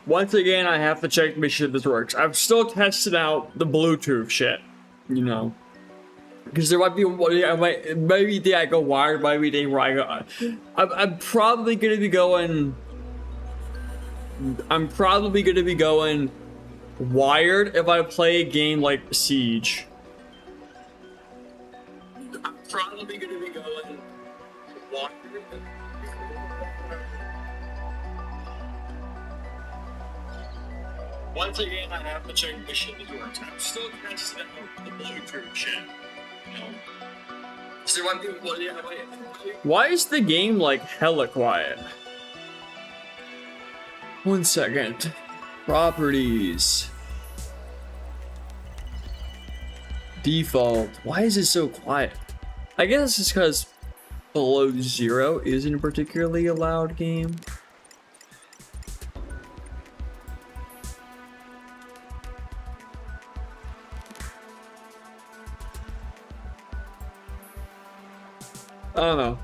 Once again, I have to check to make sure this works. I've still tested out the Bluetooth shit, you know. Because there might be, maybe they I go wired, maybe they where I go. I'm probably gonna be going. I'm probably gonna be going wired if I play a game like Siege. I'm probably gonna be going wired. Once again, I have to check the shit that works. I'm still testing out the Bluetooth shit. You know? So why is the game like hella quiet? 1 second. Properties. Default. Why is it so quiet? I guess it's because Below Zero isn't a particularly a loud game. I don't know.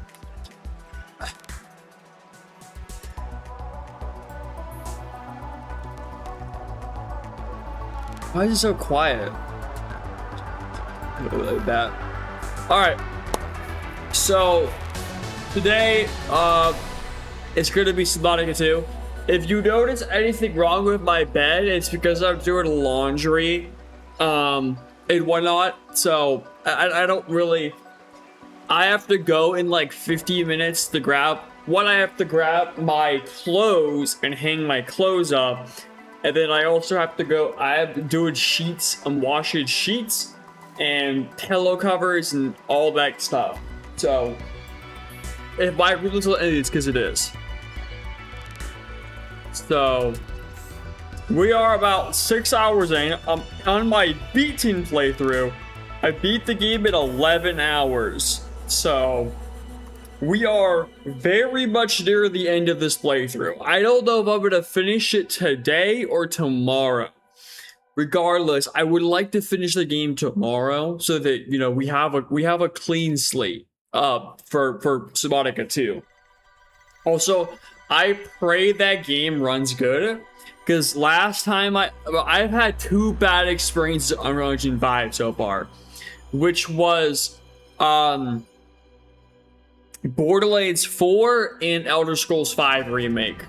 Why is it so quiet? Like that. Alright. So today, it's gonna be Subnautica 2. If you notice anything wrong with my bed, it's because I'm doing laundry, and whatnot. So I don't really. I have to go in like 50 minutes to grab. I have to grab my clothes and hang my clothes up. And then I also have to go, I'm doing sheets, I'm washing sheets and pillow covers and all that stuff. So, if my room is ended, it's because it is. So, we are about 6 hours in. I'm on my beaten playthrough. I beat the game in 11 hours. So, we are very much near the end of this playthrough. I don't know if I'm gonna finish it today or tomorrow. Regardless, I would like to finish the game tomorrow so that, you know, we have a clean slate for Subnautica 2. Also, I pray that game runs good, because last time I've had 2 bad experiences on Unreal Engine 5 so far, which was Borderlands 4 and Elder Scrolls 5 Remake.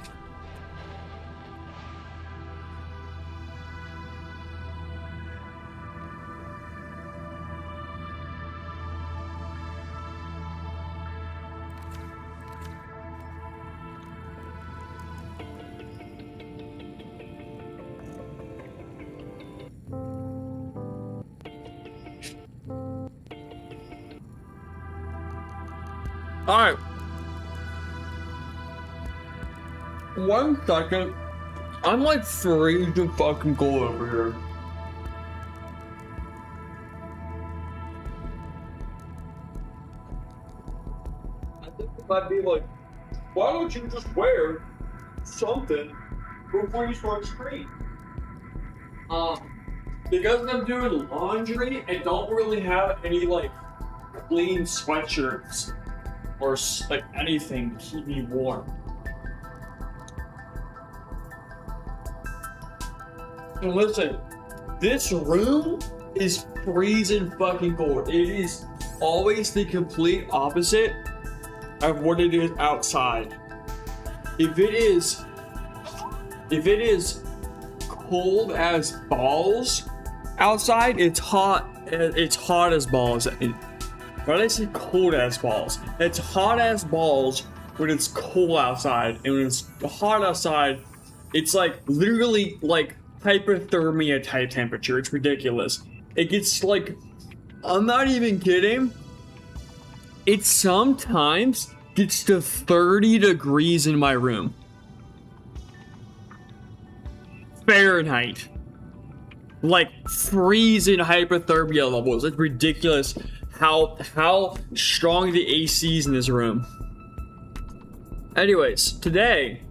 Alright. 1 second. I'm like freezing fucking cold over here. I think it might be like, why don't you just wear something before you start screen? Because I'm doing laundry and don't really have any like clean sweatshirts or like anything to keep me warm. And listen, this room is freezing fucking cold. It is always the complete opposite of what it is outside. If it is cold as balls outside, it's hot. It's hot as balls. When I say cold as balls, it's hot as balls when it's cold outside, and when it's hot outside, it's like literally like hypothermia type temperature. It's ridiculous. It gets like, I'm not even kidding, it sometimes gets to 30 degrees in my room. Fahrenheit. Like freezing hypothermia levels. It's ridiculous how strong the AC is in this room. Anyways, today,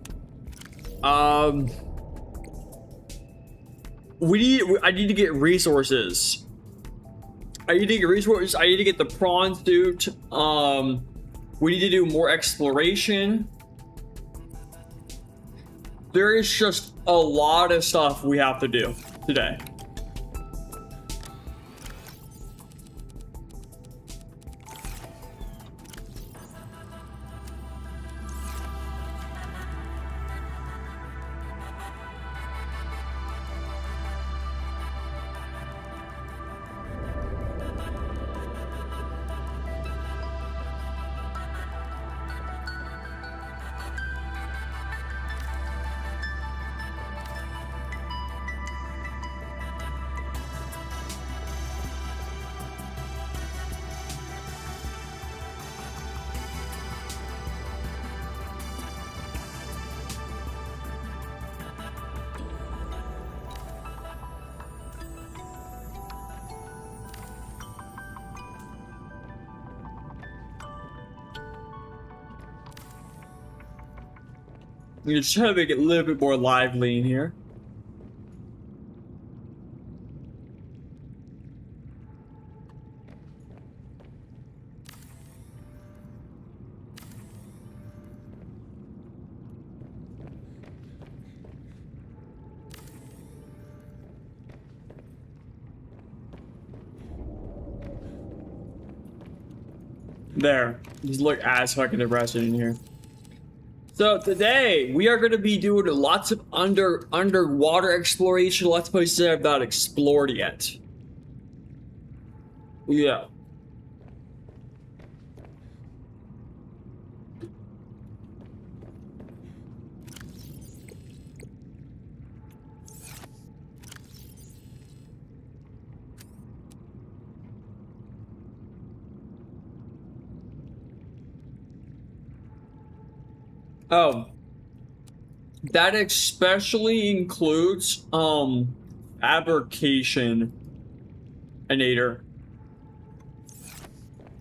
I need to get resources. I need to get the prawn suit, We need to do more exploration. There is just a lot of stuff we have to do today. You just try to make it a little bit more lively in here. There. Just look as fucking depressing in here. So today we are going to be doing lots of underwater exploration, lots of places I have not explored yet. Yeah. Oh, that especially includes fabrication inator.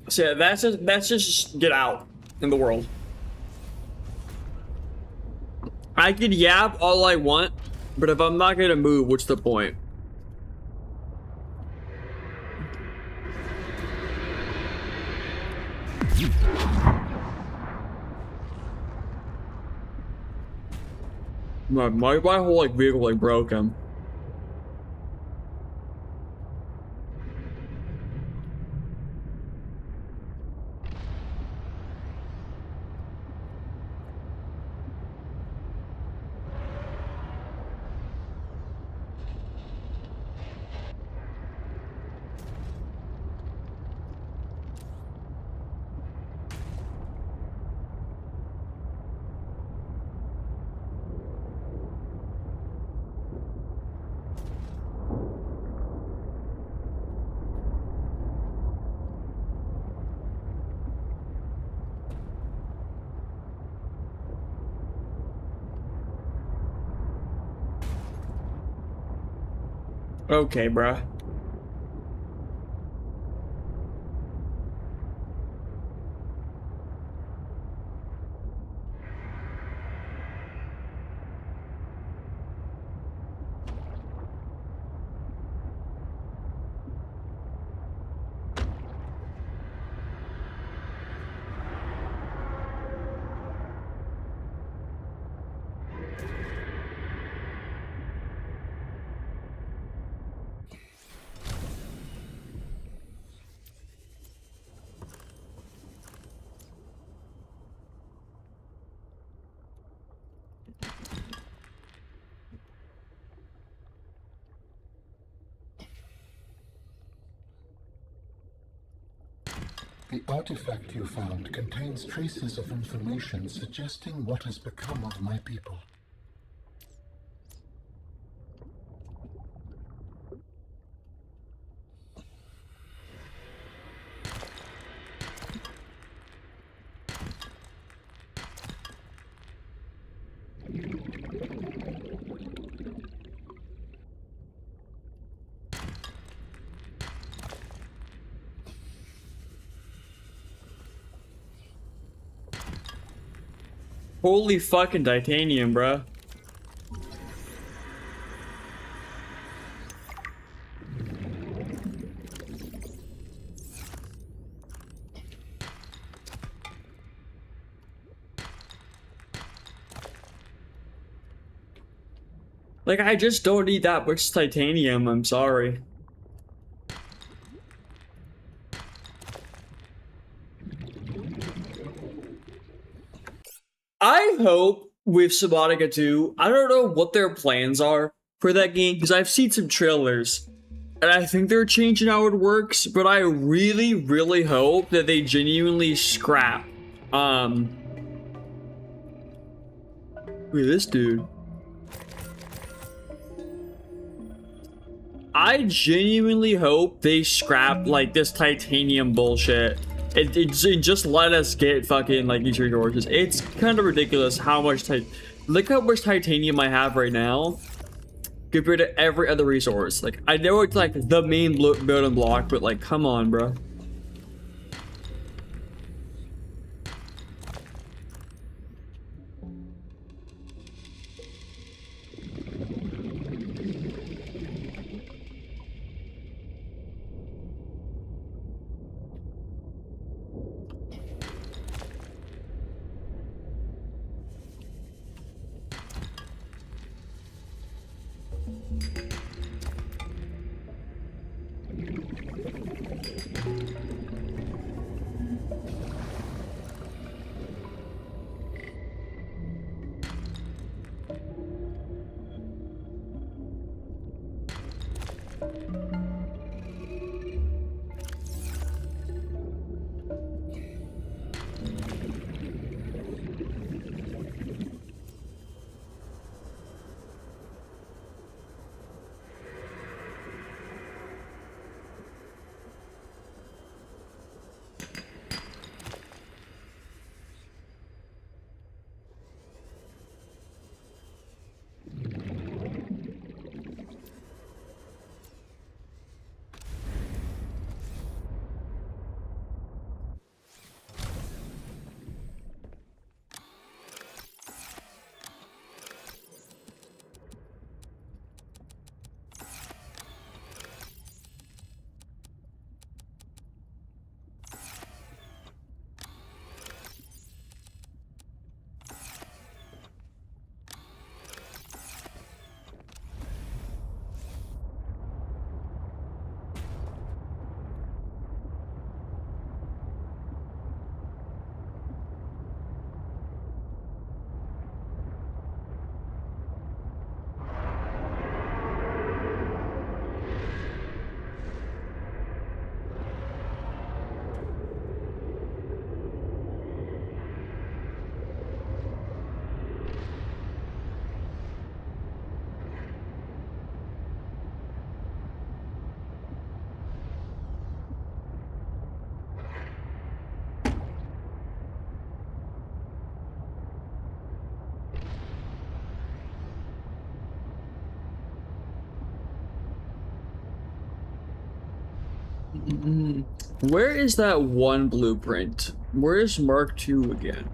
So yeah, that's just get out in the world. I could yap all I want, but if I'm not gonna move, what's the point? My whole like vehicle like broken. Okay, bruh. The artifact you found contains traces of information suggesting what has become of my people. Holy fucking titanium, bruh. Like, I just don't need that much titanium, I'm sorry. I hope with Subnautica 2, I don't know what their plans are for that game, because I've seen some trailers, and I think they're changing how it works, but I really, really hope that they genuinely scrap, look at this dude. I genuinely hope they scrap like this titanium bullshit. It just let us get fucking like these resources. It's kind of ridiculous how much look how much titanium I have right now compared to every other resource. Like I know it's like the main building block, but like come on, bro. Where is that one blueprint? Where is Mark II again?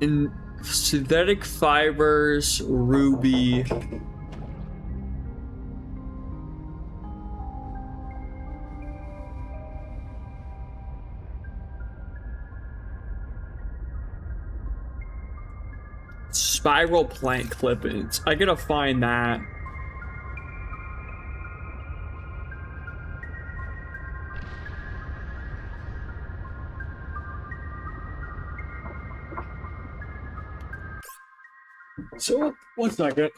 In synthetic fibers, ruby. Spiral plant clippings. I gotta find that. So, 1 second.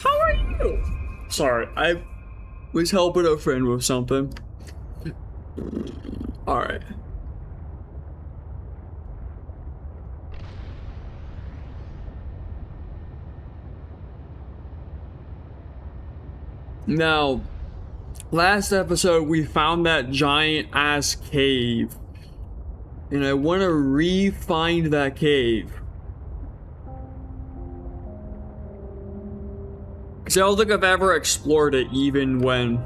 How are you? Sorry, I was helping a friend with something. Alright. Now, last episode we found that giant ass cave. And I want to re-find that cave. Because I don't think I've ever explored it, even when...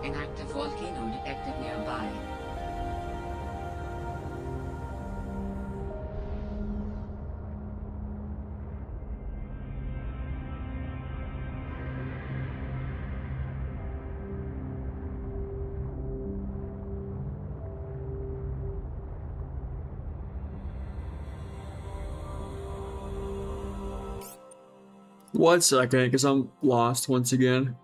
An active volcano detected nearby. One second, because I'm lost once again.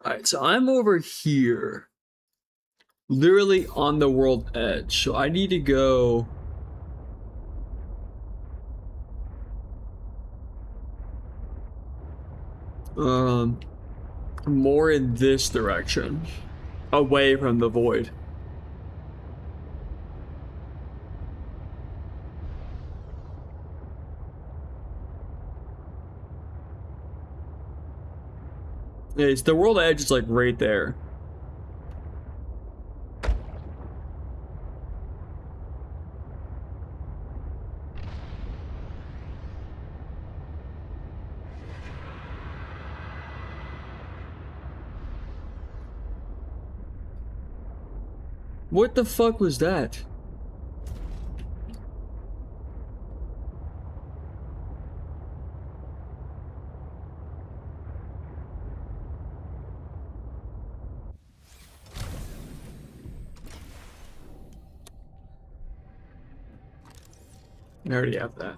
Alright, so I'm over here. Literally on the world edge. So I need to go... more in this direction. Away from the void. It's the world edge is like right there. What the fuck was that? I already have that.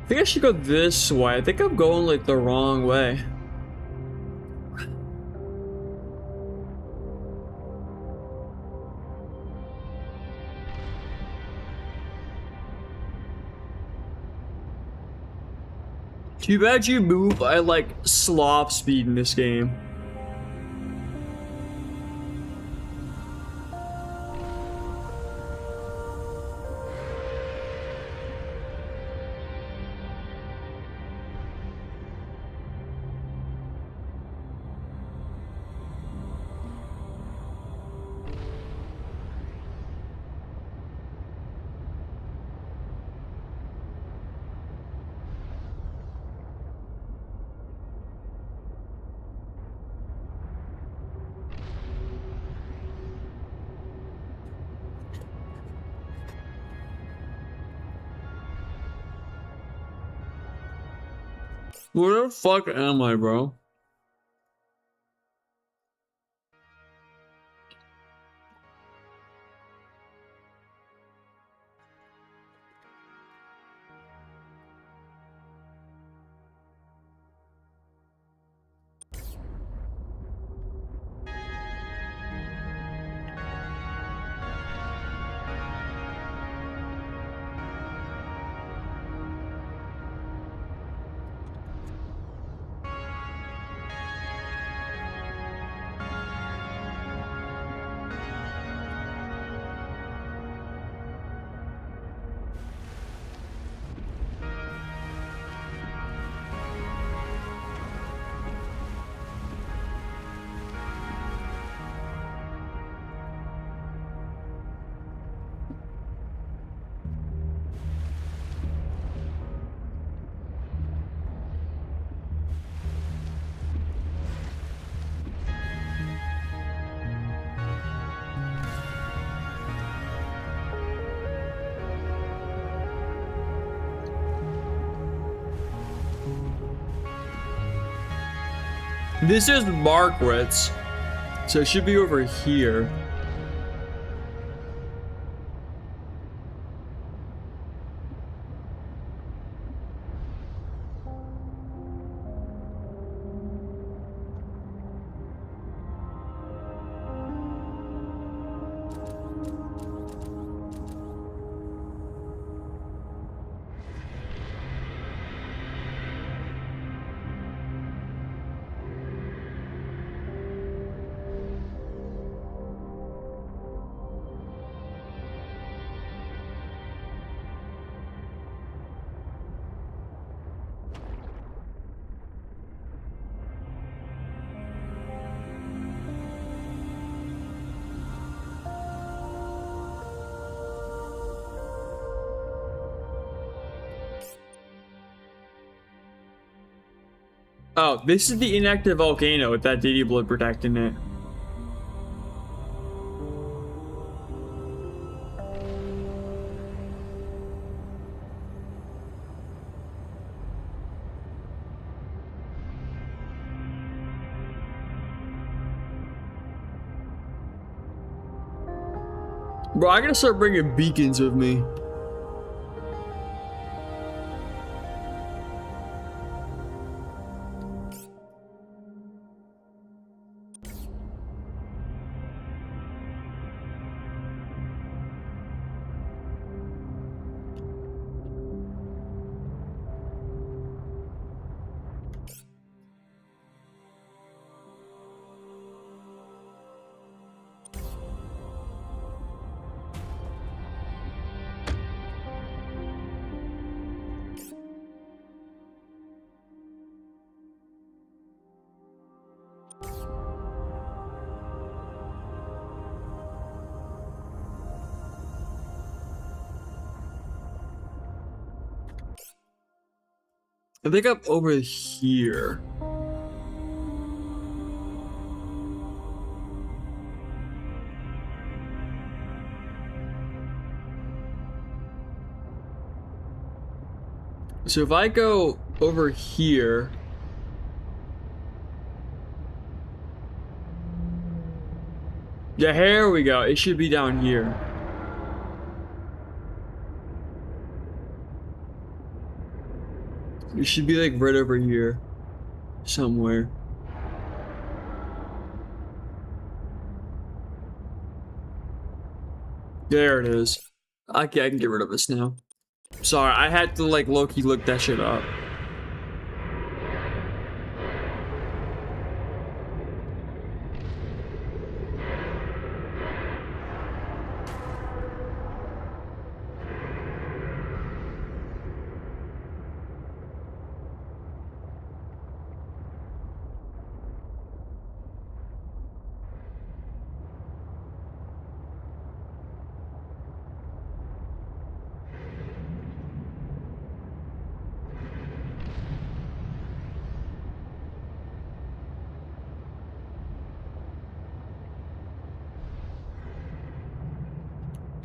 I think I should go this way. I think I'm going like the wrong way. Too bad you move at like sloth speed in this game. Where the fuck am I, bro? This is Margaret's, so it should be over here. Oh, this is the inactive volcano with that DD blood protecting it. Bro, I gotta start bringing beacons with me. I think I'm over here. So if I go over here, yeah, here we go. It should be down here. It should be like right over here. Somewhere. There it is. Okay, I can get rid of this now. Sorry, I had to like low-key look that shit up.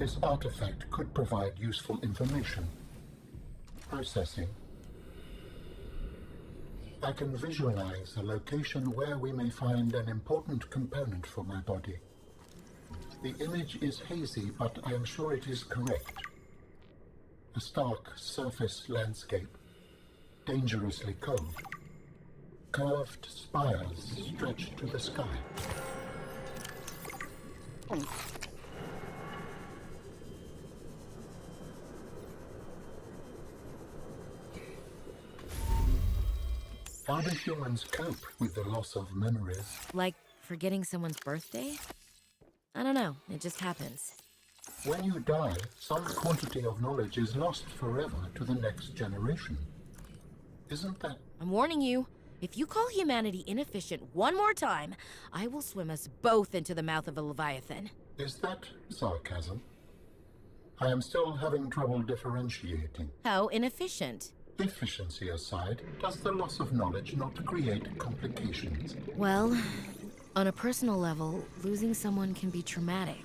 This artifact could provide useful information. Processing. I can visualize a location where we may find an important component for my body. The image is hazy, but I am sure it is correct. A stark surface landscape, dangerously cold. Curved spires stretch to the sky. How do humans cope with the loss of memories? Like forgetting someone's birthday? I don't know, it just happens. When you die, some quantity of knowledge is lost forever to the next generation. Isn't that... I'm warning you, if you call humanity inefficient one more time, I will swim us both into the mouth of a leviathan. is that sarcasm? I am still having trouble differentiating. How inefficient? Efficiency aside, does the loss of knowledge not create complications? Well, on a personal level, losing someone can be traumatic.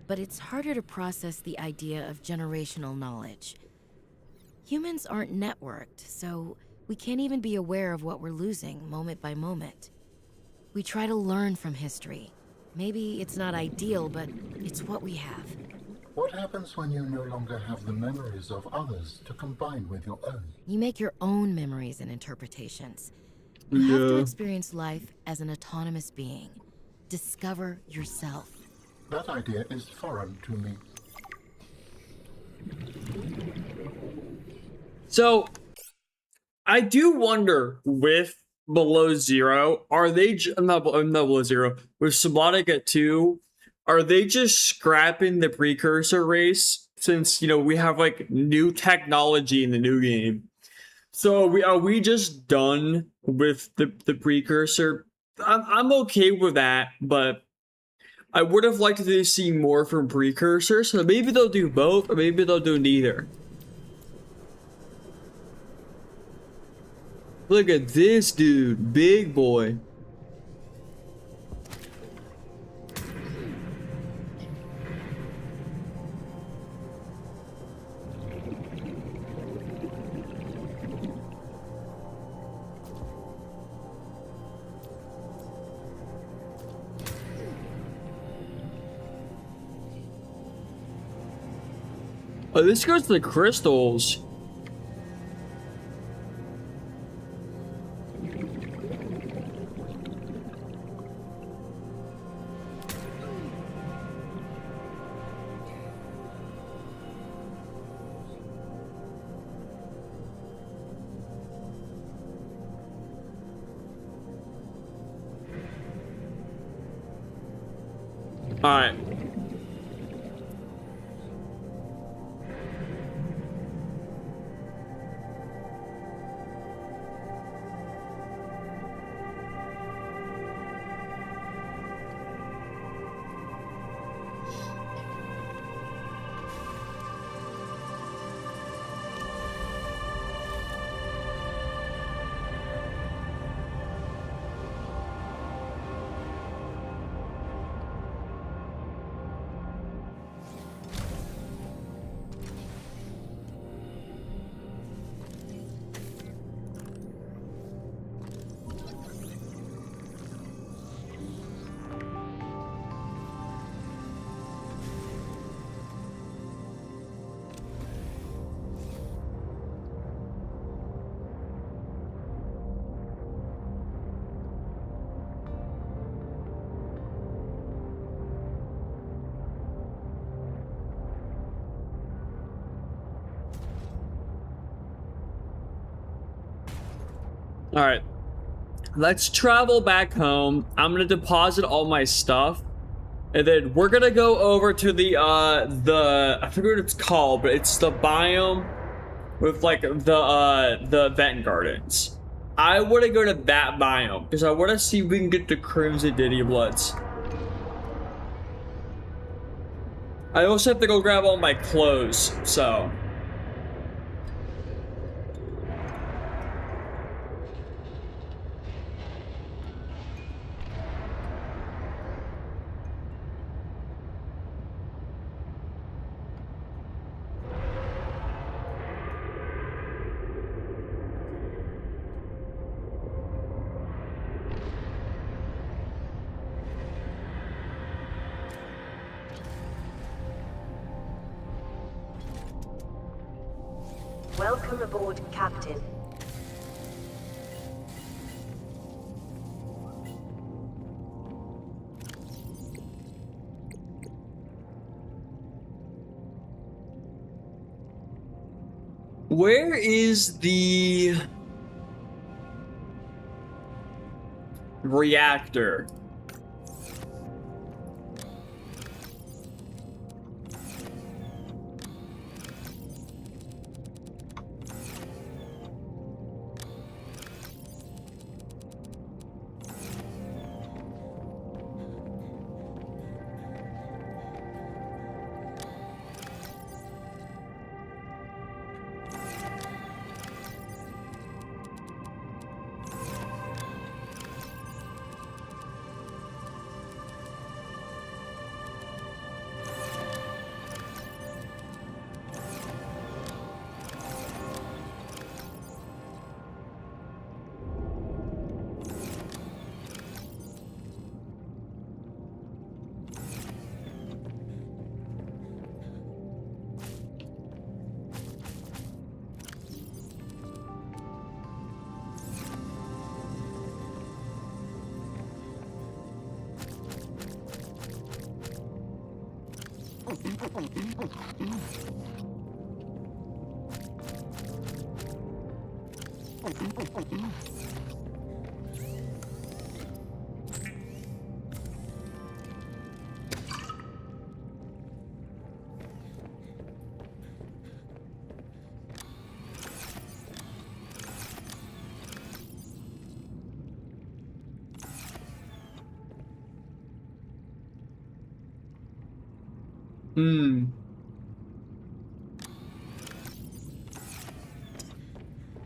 But it's harder to process the idea of generational knowledge. Humans aren't networked, so we can't even be aware of what we're losing moment by moment. We try to learn from history. Maybe it's not ideal, but it's what we have. What happens when you no longer have the memories of others to combine with your own? You make your own memories and interpretations. You have to experience life as an autonomous being. Discover yourself. That idea is foreign to me. So, I do wonder with Below Zero, are they not Below Zero with Subnautica 2? Are they just scrapping the precursor race since we have like new technology in the new game? So are we just done with the precursor? I'm okay with that, but I would have liked to see more from precursor. So maybe they'll do both, or maybe they'll do neither. Look at this dude, big boy. Oh, this goes to the crystals. All right. All right. Let's travel back home. I'm gonna deposit all my stuff. And then we're gonna go over to the I forget what it's called, but it's the biome with like the vent gardens. I wanna go to that biome because I wanna see if we can get the Crimson Ditty Bloods. I also have to go grab all my clothes, so. Welcome aboard, Captain. Where is the reactor?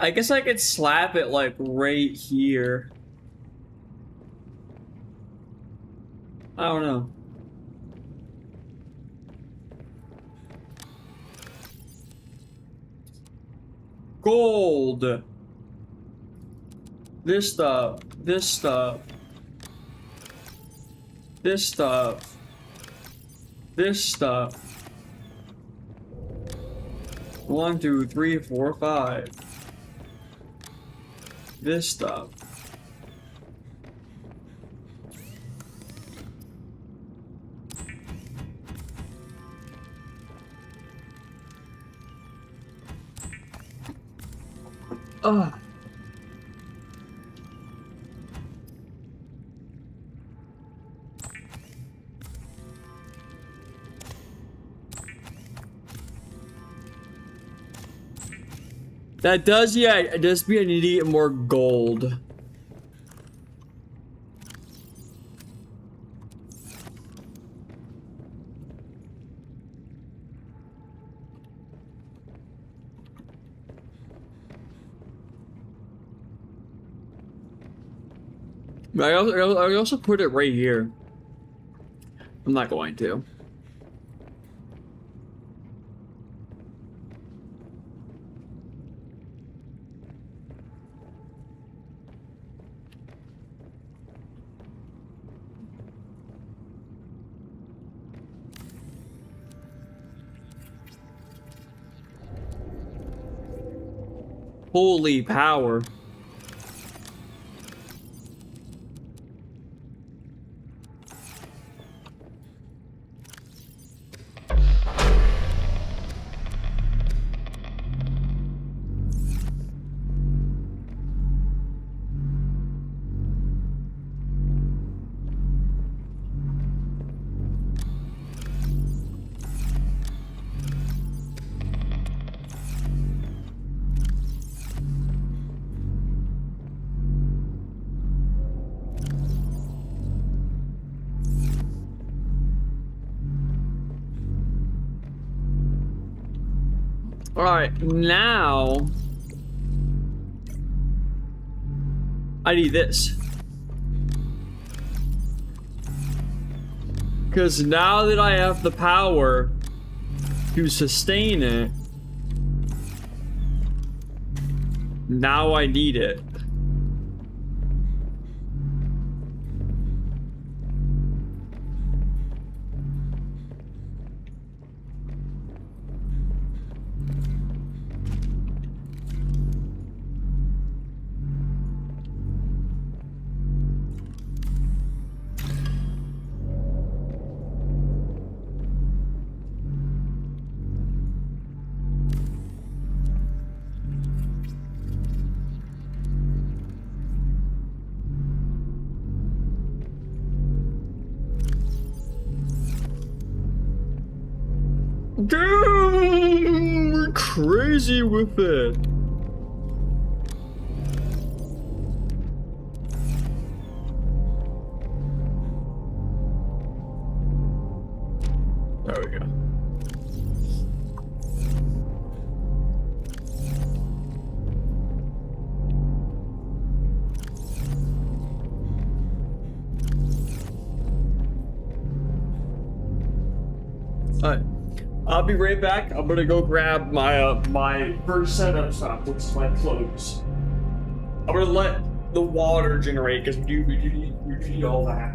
I guess I could slap it like right here. I don't know. Gold. This stuff. This stuff. This stuff. This stuff. 1, 2, 3, 4, 5. This stuff. Ugh. That does, yeah, it does mean I need to get more gold. But I also put it right here. I'm not going to. Holy power. Alright, now I need this. Because now that I have the power to sustain it, now I need it. Damn, we're crazy with it. There we go. Alright. I'll be right back. I'm gonna go grab my my first setup stuff, which is my clothes. I'm gonna let the water generate because we do need all that.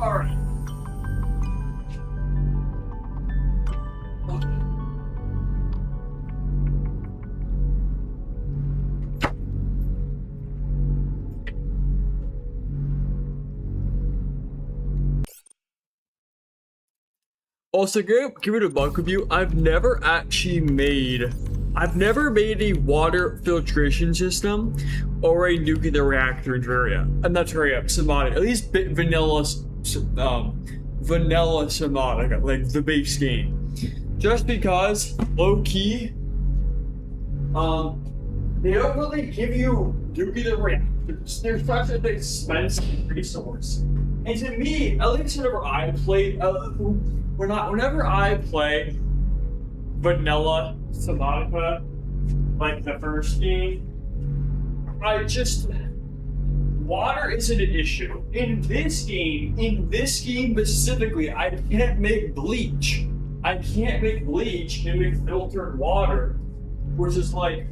Alright. Also, give it a bug review. I've never made a water filtration system or a nuclear reactor in Terraria. I'm not Terraria, Subnautica. At least vanilla Subnautica, like the base game. Just because, low key, they don't really give you nuclear reactors. They're such an expensive resource. And to me, at least whenever I play, whenever I play vanilla Subnautica, like the first game, water isn't an issue. In this game specifically, I can't make bleach. I can't make bleach and make filtered water, which is like,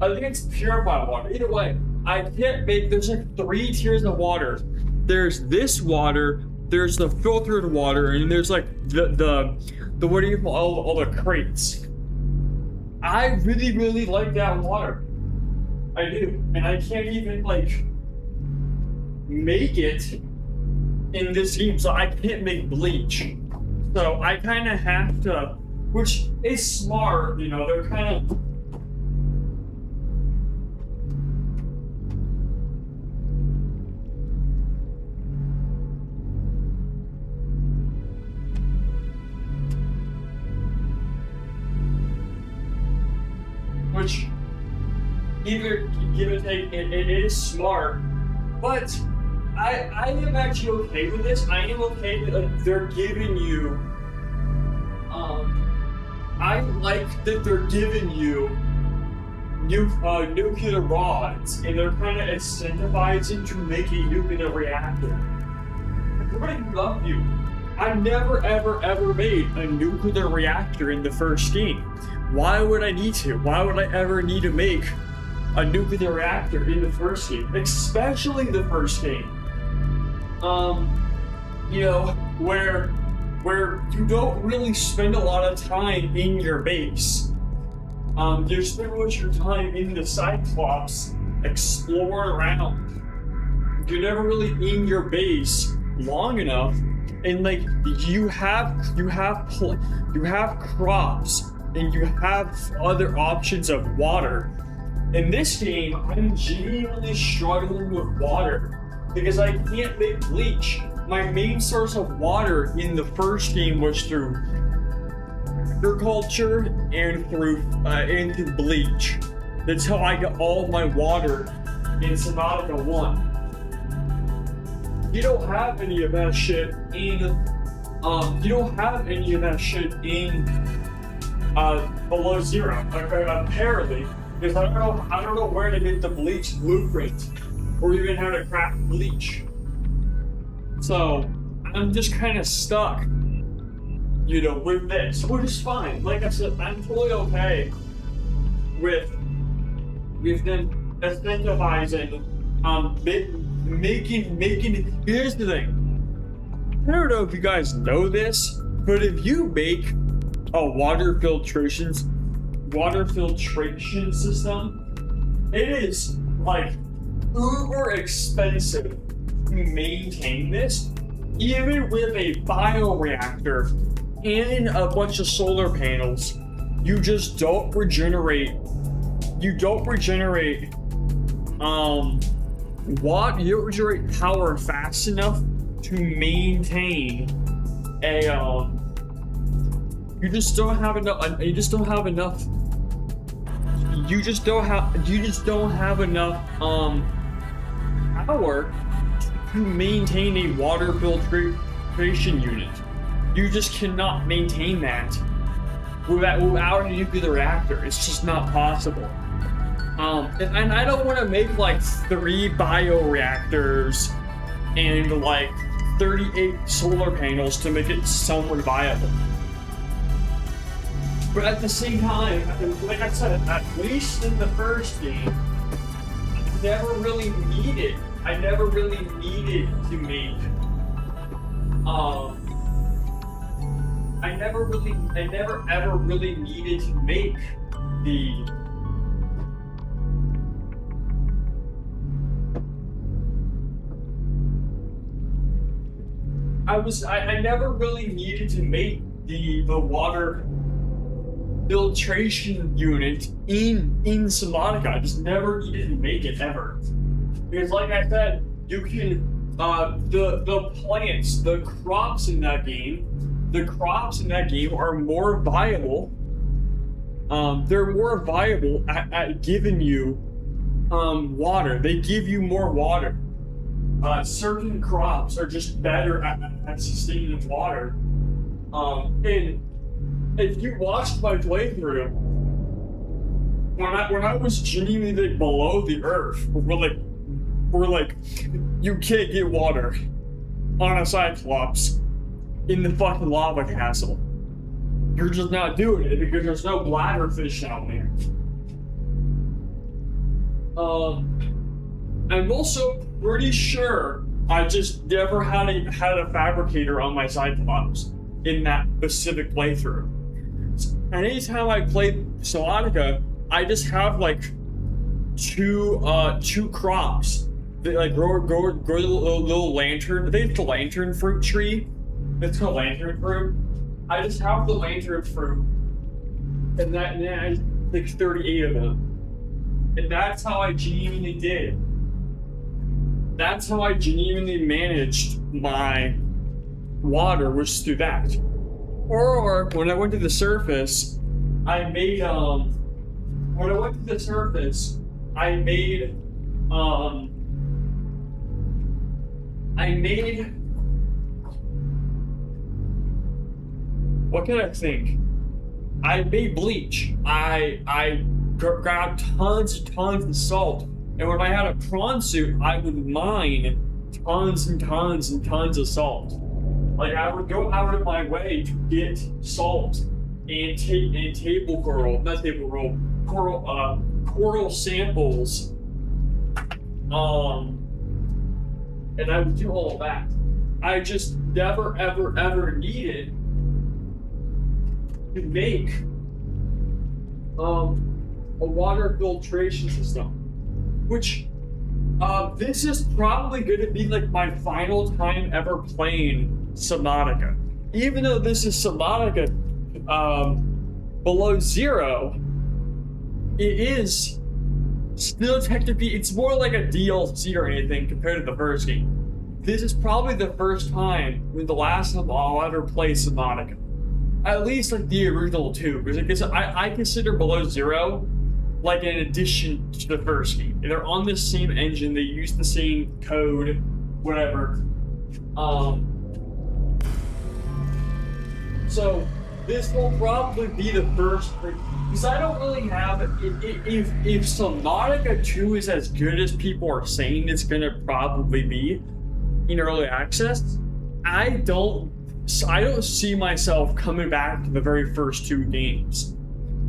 I think it's purified water. Either way, I can't make, there's like 3 tiers of water. There's this water, there's the filtered water, and there's like the what do you call all the crates. I really like that water. I do. And I can't even like make it in this game, so I can't make bleach. So I kind of have to, which is smart, you know, they're kind of, which either give or take, it is smart, but I am actually okay with this. I am okay that like they're giving you, I like that they're giving you nuclear rods, and they're kind of incentivizing to make a nuclear reactor. Everybody love you. I never ever made a nuclear reactor in the first game. Why would I need to? Why would I ever need to make a nuclear reactor in the first game? Especially the first game. You know, where you don't really spend a lot of time in your base. You spend most of your time in the Cyclops, exploring around. You're never really in your base long enough, and like you have crops, and you have other options of water. In this game, I'm genuinely struggling with water because I can't make bleach. My main source of water in the first game was through agriculture and through bleach. That's how I got all my water in Subnautica 1. You don't have any of that shit in below zero, apparently, because I don't know where to get the bleach blueprint or even how to craft bleach. So I'm just kind of stuck, you know, with this, which is fine. Like I said, I'm totally okay with them incentivizing, making. Here's the thing. I don't know if you guys know this, but if you make a water filtration system, it is like uber expensive to maintain this, even with a bioreactor and a bunch of solar panels. You just don't regenerate. You don't regenerate power fast enough to maintain a you just don't have enough power to maintain a water filtration unit. You just cannot maintain that without a nuclear reactor. It's just not possible. And I don't want to make like 3 bioreactors and like 38 solar panels to make it somewhat viable. But at the same time, like I said, at least in the first game, I never really needed I never really needed to make I never ever really needed to make the I never really needed to make the water filtration unit in Subnautica. I just never needed to make it ever. Because like I said, you can the plants, the crops in that game are more viable. They're more viable at giving you water. They give you more water. Certain crops are just better at sustaining water. And if you watched my playthrough, when I was genuinely below the earth, we're like, you can't get water on a Cyclops in the fucking lava castle. You're just not doing it because there's no bladderfish out there. I'm also pretty sure I just never had a fabricator on my Cyclops in that specific playthrough. Anytime I play Subnautica, I just have like two crops that like grow the little lantern. I think it's the lantern fruit tree. It's called lantern fruit. I just have the lantern fruit, and then I like 38 of them, and that's how I genuinely did. That's how I genuinely managed my water, was through that. Or when I went to the surface, I made what can I think? I made bleach. I grabbed tons of salt, and when I had a prawn suit, I would mine tons and tons and tons of salt. Like I would go out of my way to get salt and coral samples. And I would do all of that. I just never ever needed to make a water filtration system, which this is probably going to be like my final time ever playing Subnautica. Even though this is Subnautica below zero, it is still technically, it's more like a DLC or anything compared to the first game. This is probably the first time, the last time I'll ever play Subnautica. At least like the original two, because I consider Below Zero like an addition to the first game. They're on the same engine, they use the same code, whatever. So this will probably be the first, because I don't really have, if Subnautica 2 is as good as people are saying it's gonna probably be in early access, I don't see myself coming back to the very first two games.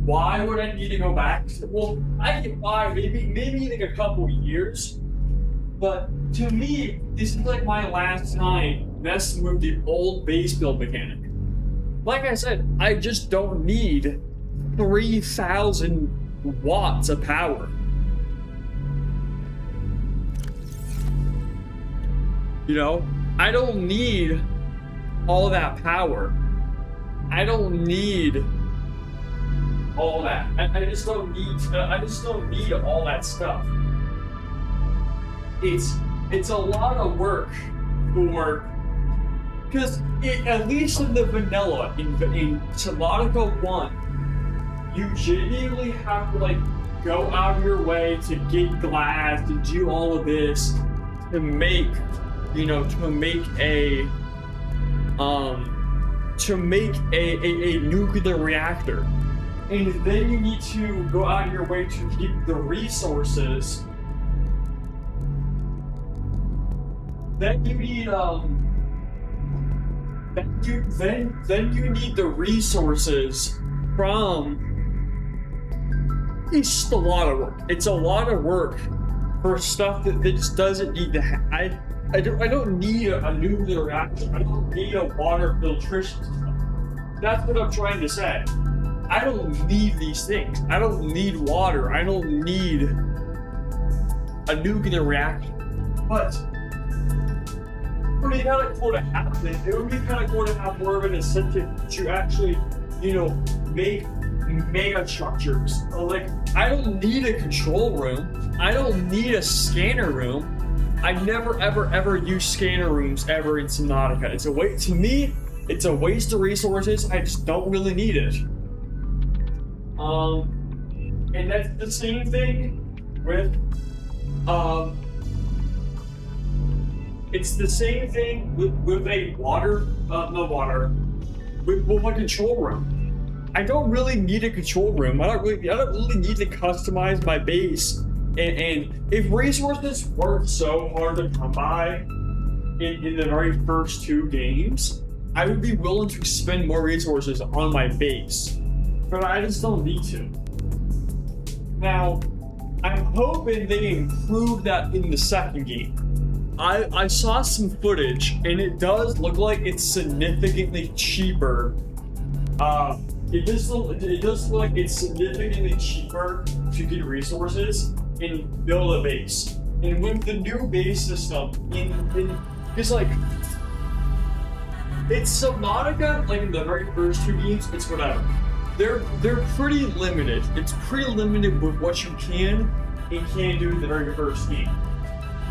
Why would I need to go back? Well, I get why, maybe like a couple years, but to me, this is like my last time messing with the old base build mechanic. Like I said, I just don't need 3,000 watts of power. You know, I don't need all that power. I don't need all that. I just don't need all that stuff. It's a lot of work for, because at least in the vanilla, in Subnautica 1, you genuinely have to like go out of your way to get glass, to do all of this, to make a nuclear reactor. And then you need to go out of your way to get the resources. Then you need then you need the resources from. It's just a lot of work. It's a lot of work for stuff that just doesn't need to I don't need a nuclear reactor. I don't need a water filtration system. That's what I'm trying to say. I don't need these things. I don't need water. I don't need a nuclear reactor. But it would be kind of cool to have it. It would be kind of cool to have more of an incentive to actually, make mega structures. Like, I don't need a control room. I don't need a scanner room. I never, ever use scanner rooms ever in Subnautica. It's a waste to me. It's a waste of resources. I just don't really need it. And that's the same thing with, it's the same thing with a with a control room. I don't really need a control room. I don't really need to customize my base. And if resources weren't so hard to come by in the very first 2 games, I would be willing to spend more resources on my base. But I just don't need to. Now, I'm hoping they improve that in the second game. I saw some footage, and it does look like it's significantly cheaper. It does look like it's significantly cheaper to get resources and build a base. And with the new base system, it's like, it's Subnautica, like in the very first 2 games, it's whatever. They're pretty limited. It's pretty limited with what you can and can't do in the very first game.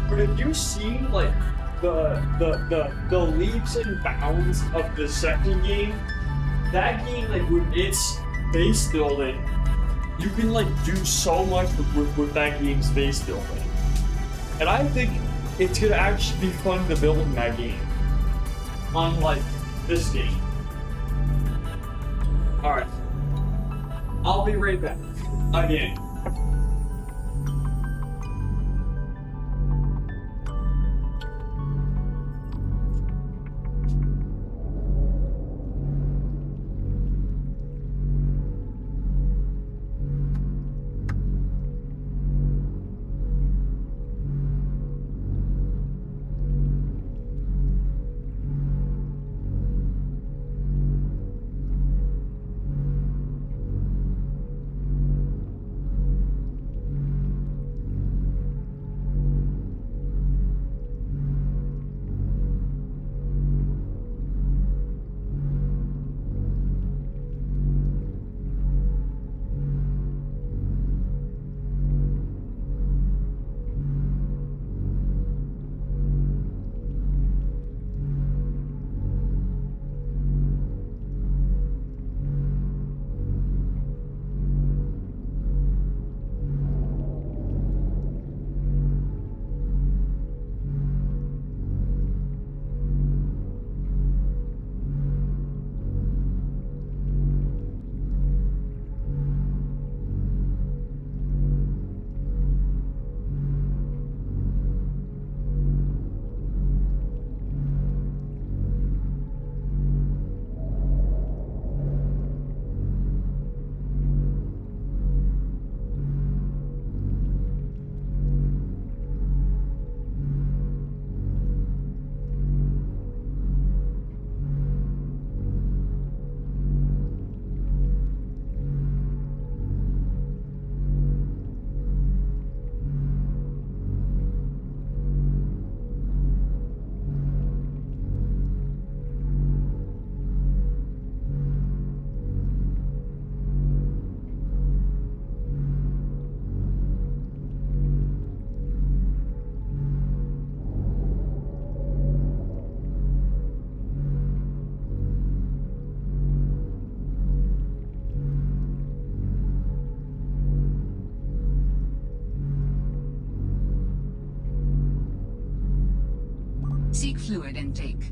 But if you see like the leaps and bounds of the second game, that game, like with its base building, you can like do so much with that game's base building. And I think it's gonna actually be fun to build in that game. Unlike this game. Alright. I'll be right back. Again. Seek fluid intake.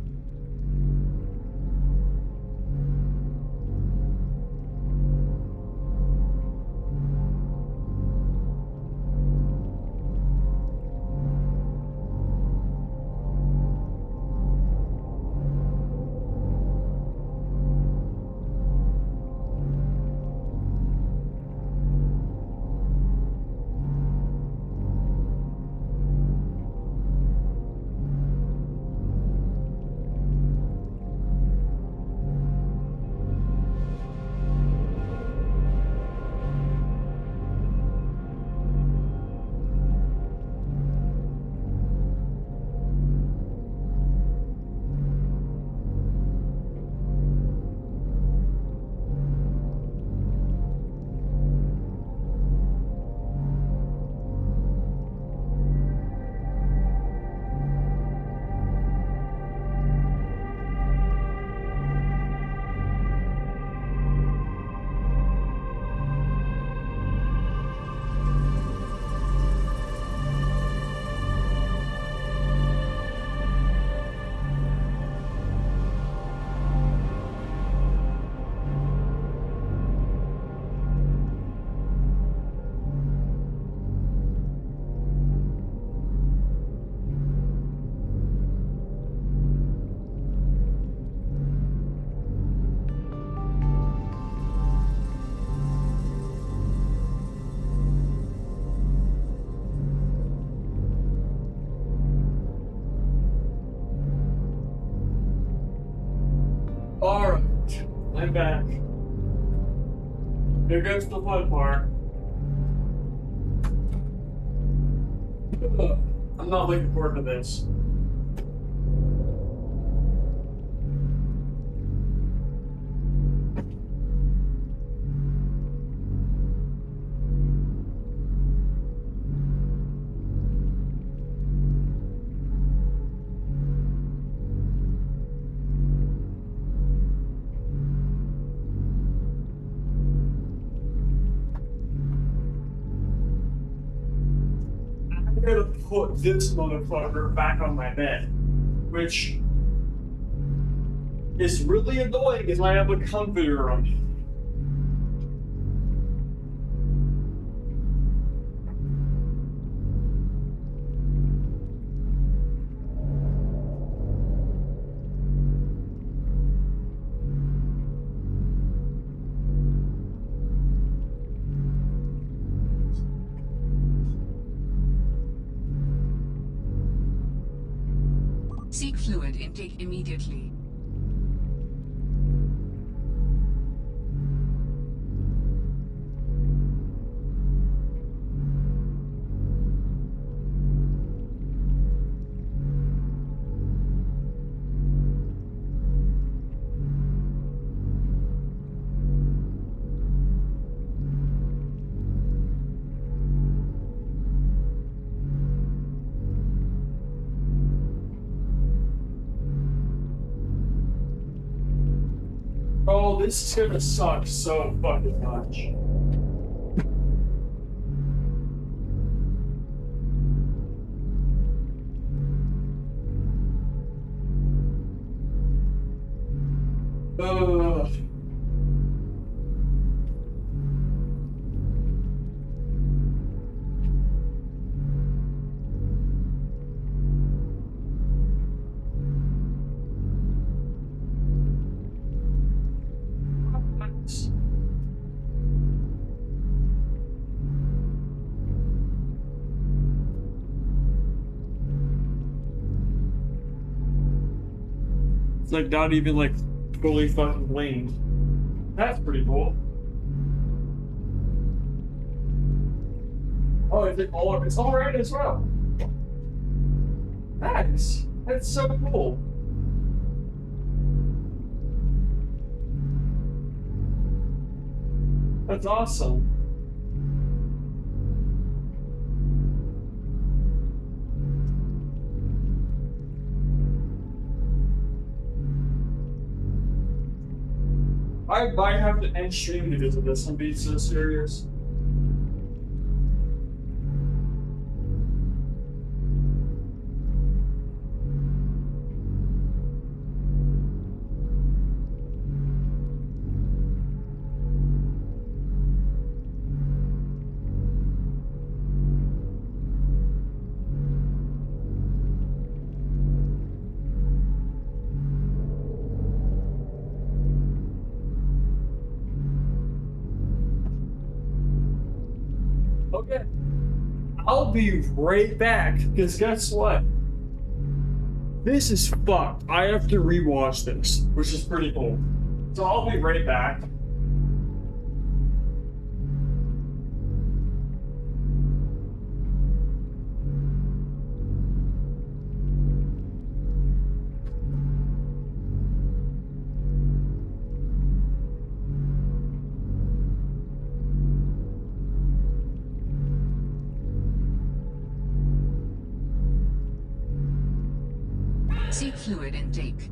back. Here goes the fun part. I'm not looking forward to this. I'm gonna put this motherfucker back on my bed, which is really annoying because I have a comforter on me. Seek fluid intake immediately. Oh, this is gonna suck so fucking much. Ugh. It's like not even like fully fucking clean. That's pretty cool. Oh, it's all right as well. Nice. That's so cool. That's awesome. I might have to end stream because of this. I'm being so serious. Okay. I'll be right back, because guess what? This is fucked. I have to rewatch this, which is pretty cool. So I'll be right back. Seek fluid intake.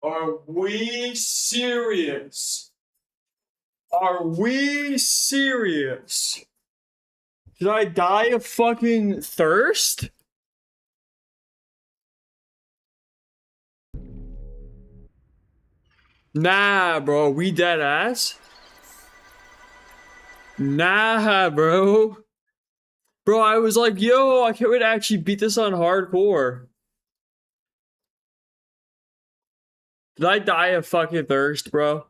Are we serious? Are we serious? Did I die of fucking thirst? Nah, bro, we dead ass? Nah, bro. Bro, I was like, yo, I can't wait to actually beat this on hardcore. Did I die of fucking thirst, bro?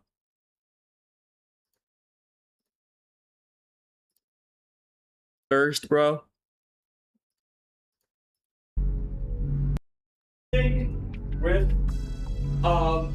Thirst, bro? With, um...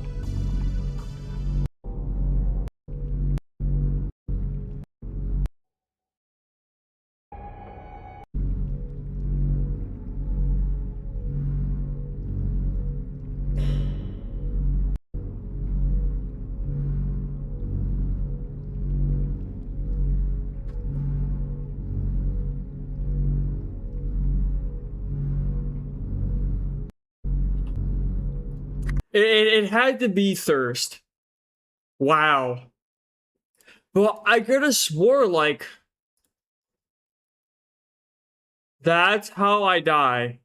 It had to be thirst. Wow. Well, I could have swore, like, that's how I die.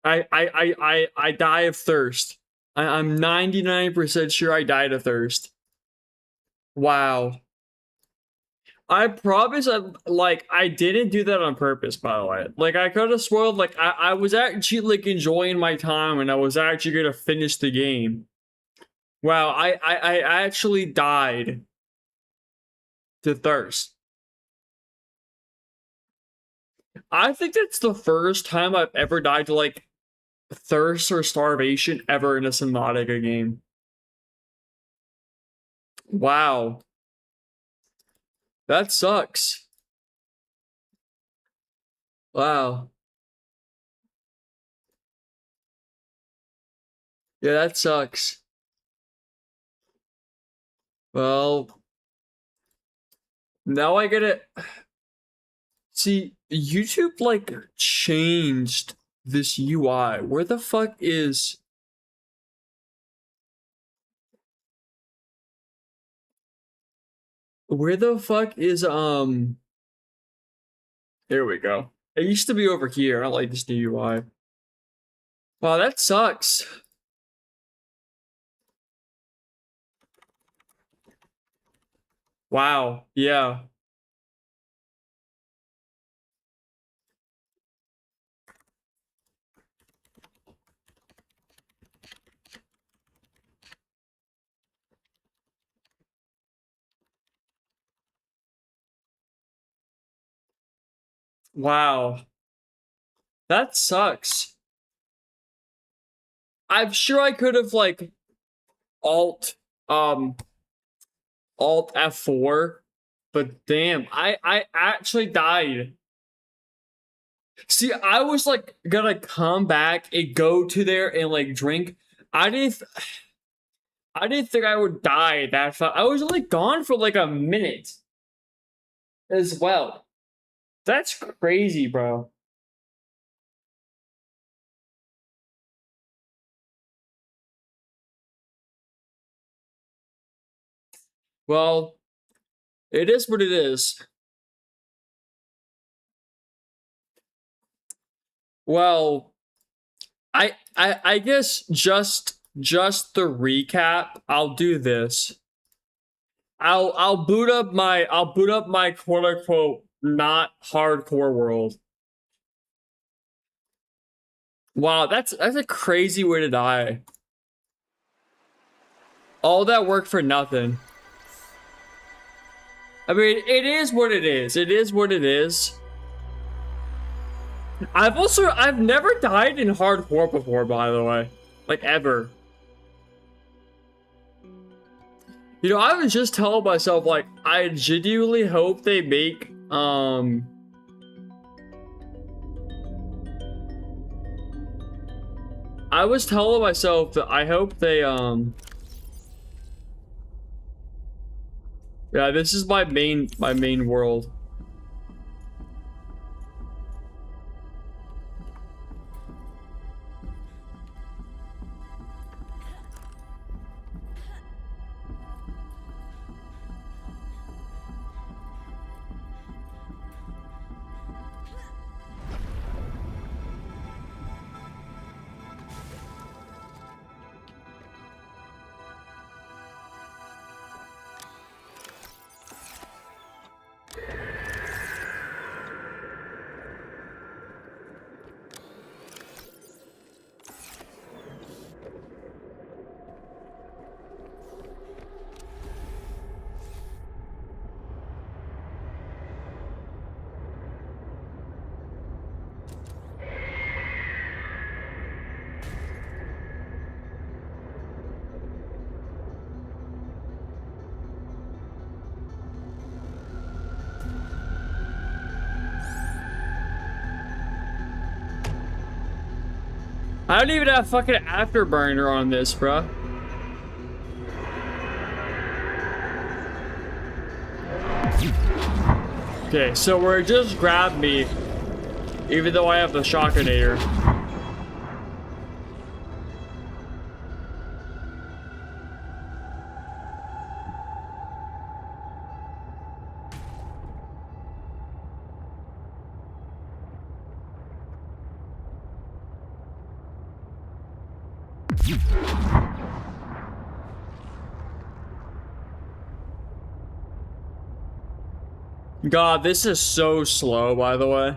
I die of thirst. I'm 99% sure I died of thirst. Wow. I promise I didn't do that on purpose, by the way. Like I could have sworn like I was actually like enjoying my time and I was actually gonna finish the game. Wow, I actually died to thirst. I think that's the first time I've ever died to like thirst or starvation ever in a Subnautica game. Wow. That sucks. Wow. Yeah, that sucks. Well, now I get it. See, YouTube like changed this UI. Where the fuck is here we go. It used to be over here. I don't like this new UI. Wow, that sucks. Wow, yeah. Wow. That sucks. I'm sure I could have like alt um alt F4, but damn, I actually died. See, I was like gonna come back and go to there and like drink. I didn't I didn't think I would die that fast. I was only gone for like a minute as well. That's crazy, bro. Well, it is what it is. Well, I guess just the recap, I'll do this. I'll boot up my quote unquote not hardcore world. Wow, that's a crazy way to die. All that work for nothing. I mean, it is what it is. It is what it is. I've never died in hardcore before, by the way. Like ever. You know, I was just telling myself, like, I genuinely hope they make, I was telling myself that I hope they, yeah, this is my main world. I don't even have fucking afterburner on this, bruh. Okay, so where it just grabbed me, even though I have the shotgunator. God, this is so slow, by the way.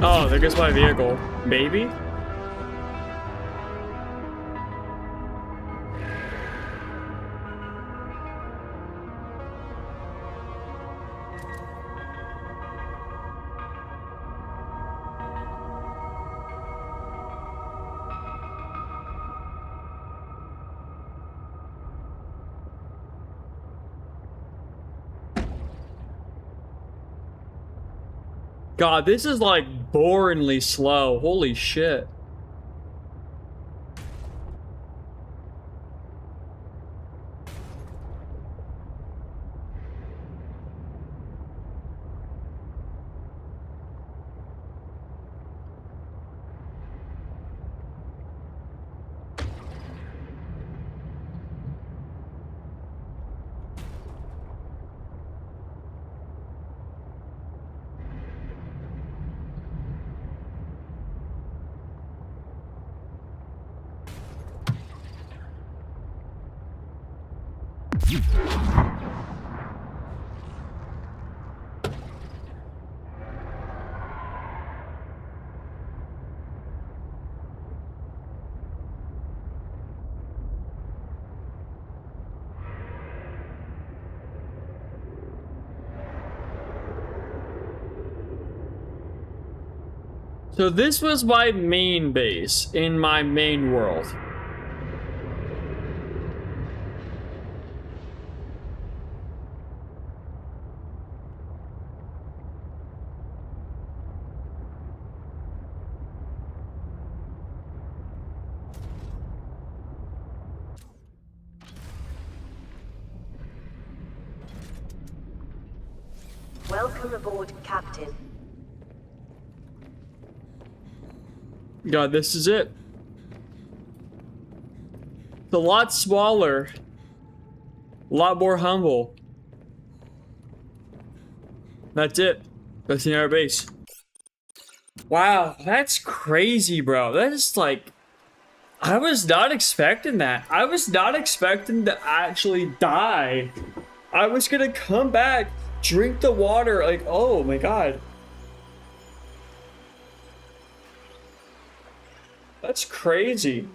Oh, there goes my vehicle. Baby? God, this is like boringly slow. Holy shit. So this was my main base in my main world. Welcome aboard, Captain. God, this is it. It's a lot smaller. A lot more humble. That's it. That's the entire base. Wow, that's crazy, bro. That is like... I was not expecting that. I was not expecting to actually die. I was gonna come back, drink the water, like, oh my god. That's crazy.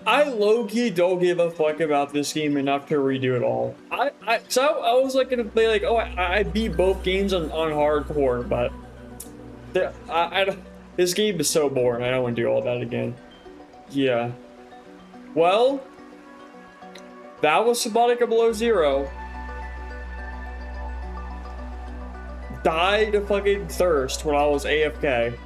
I low-key don't give a fuck about this game enough to redo it all. I was like gonna play like, oh, I beat both games on hardcore, but this game is so boring. I don't want to do all that again. Yeah. Well, that was Subnautica Below Zero. Died of fucking thirst when I was AFK.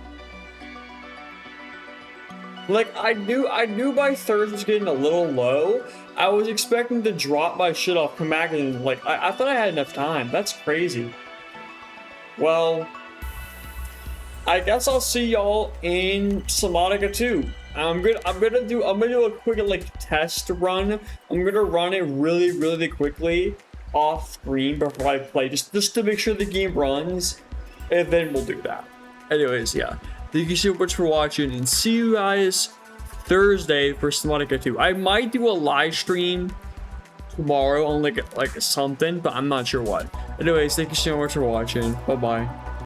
Like, I knew my thirst was getting a little low. I was expecting to drop my shit off, come back, and like, I thought I had enough time. That's crazy. Well, I guess I'll see y'all in Subnautica 2. I'm gonna do a quick like test run. I'm gonna run it really quickly off screen before I play, just to make sure the game runs, and then we'll do that. Anyways, yeah. Thank you so much for watching, and see you guys Thursday for Subnautica 2. I might do a live stream tomorrow on like something, but I'm not sure what. Anyways, thank you so much for watching. Bye bye.